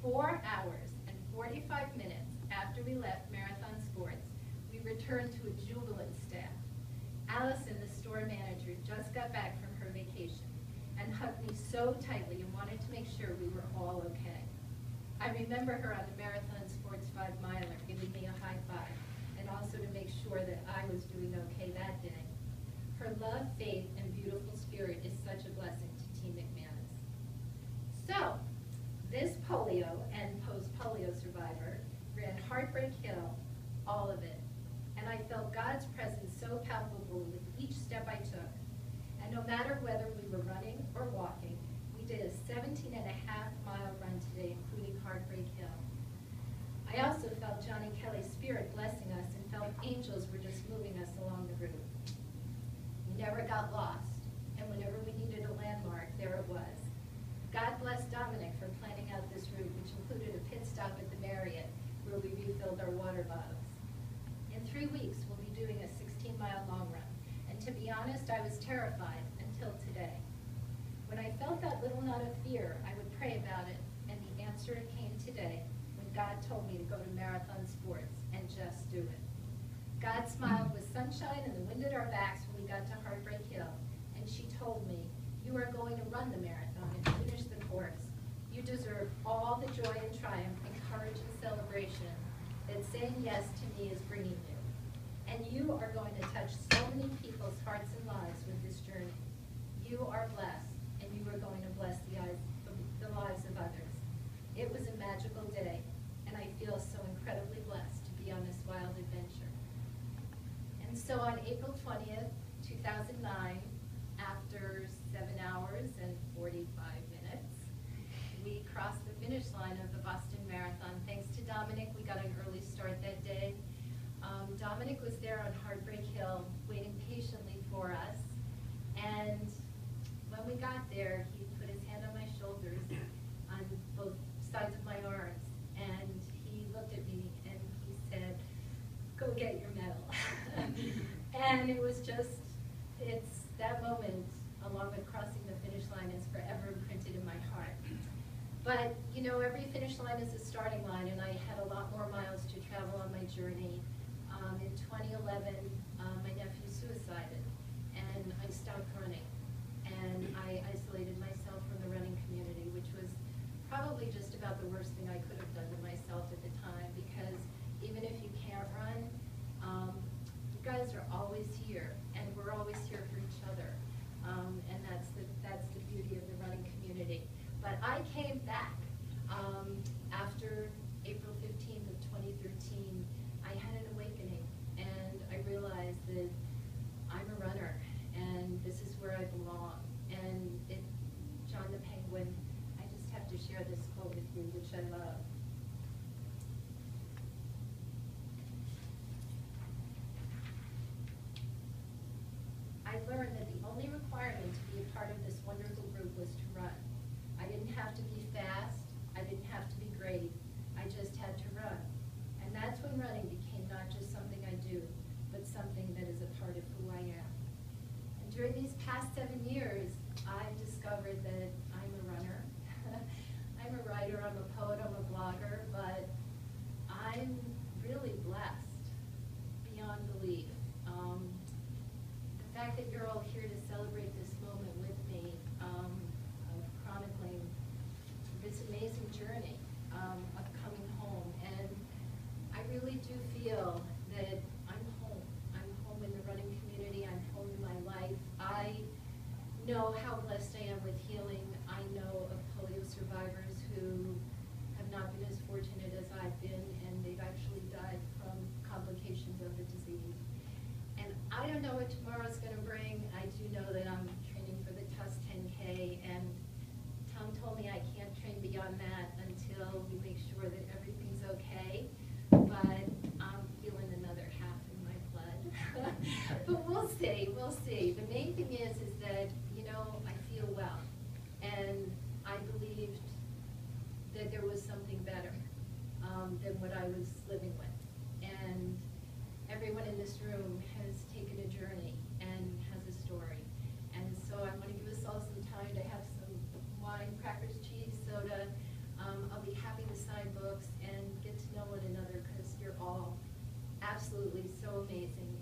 4 hours and 45 minutes after we left Marathon Sports, we returned to a jubilant staff. Allison, the store manager, just got back from her vacation and hugged me so tightly and wanted to make sure we were all okay. I remember her on the Marathon Sports 5-miler giving me a high five and also to make sure that I was doing okay that day. Her love, faith, and beautiful spirit is such a blessing to Team McManus. So, this polio and post-polio survivor ran Heartbreak Hill, all of it. And I felt God's presence so palpable with each step I took. And no matter whether we were running or walking, we did a 17.5-mile run today, including Heartbreak Hill. I also felt Johnny Kelly's spirit blessing us and felt angels were just moving us along the route. We never got lost, and whenever we needed a landmark, there it was. God bless Dominic for planning out this route, which included a pit stop at the Marriott, where we refilled our water bottles. In 3 weeks, we'll be doing a 16-mile long run, and to be honest, I was terrified until today. When I felt that little knot of fear, I would pray about it, and the answer came today when God told me to go to Marathon Sports and just do it. God smiled with sunshine and the wind at our backs when we got to Heartbreak Hill, and she told me, "You are going to run the marathon and finish the course. You deserve all the joy and triumph and courage and celebration that saying yes to me is bringing you. And you are going to touch so many people's hearts and lives with this journey. You are blessed, and you are going to bless the lives of others." It was a magical day, and I feel so incredibly blessed to be on this wild adventure. And so on April 20th, 2009, after 7 hours and 45 minutes, we crossed the finish line of the Boston Marathon. Thanks to Dominic, we got an early start that day. Dominic was there on Heartbreak Hill, waiting patiently for us. And when we got there, he put his hand on my shoulders, on both sides of my arms, and he looked at me and he said, "Go get your medal." And it was just, it's that moment, along with crossing the finish line, is forever imprinted in my heart. But, you know, every finish line is a starting line, and I had a lot more miles to travel on my journey. In 2011, my nephew suicided, and I stopped running. And I isolated myself from the running community, which was probably just about the worst thing I could have done to myself at the time, because even if you can't run, you guys are always here, and we're always here for each other. And that's the beauty of the running community. But I came back after April 15th of 2013. I had an awakening, and I realized that I'm a runner, and this is where I belong. And John the Penguin, I just have to share this quote with you, which I love. "I learned that the only requirement to be a part of this wonderful group was to run. I didn't have to be fast, I didn't have to be great, I just had to run. And that's when running became not just something I do, but something that is a part of who I am." And during these past 7 years, I've discovered that I'm a runner. I'm a writer, I'm a poet, I'm a blogger, but I'm really blessed beyond belief. The fact that you're all here to celebrate this moment with me, of chronicling this amazing journey of coming home. And I really do feel that I'm home. I'm home in the running community. I'm home in my life. I know how blessed I am with healing. I know of polio survivors who have not been as fortunate as I've been, and they've actually died from complications of the disease. And I don't know what tomorrow's going to bring. I do know that I'm training for the TUS 10K, and Tom told me I can't train beyond that until we make sure that everything's okay. But I'm feeling another half in my blood. But we'll see, we'll see. The main thing is that, you know, I feel well. And I believed that there was something better than what I was living with. And everyone in this room has taken a journey and has a story. And so I want to give us all some time to have some wine, crackers, cheese, soda. I'll be be happy to sign books and get to know one another because you're all absolutely so amazing.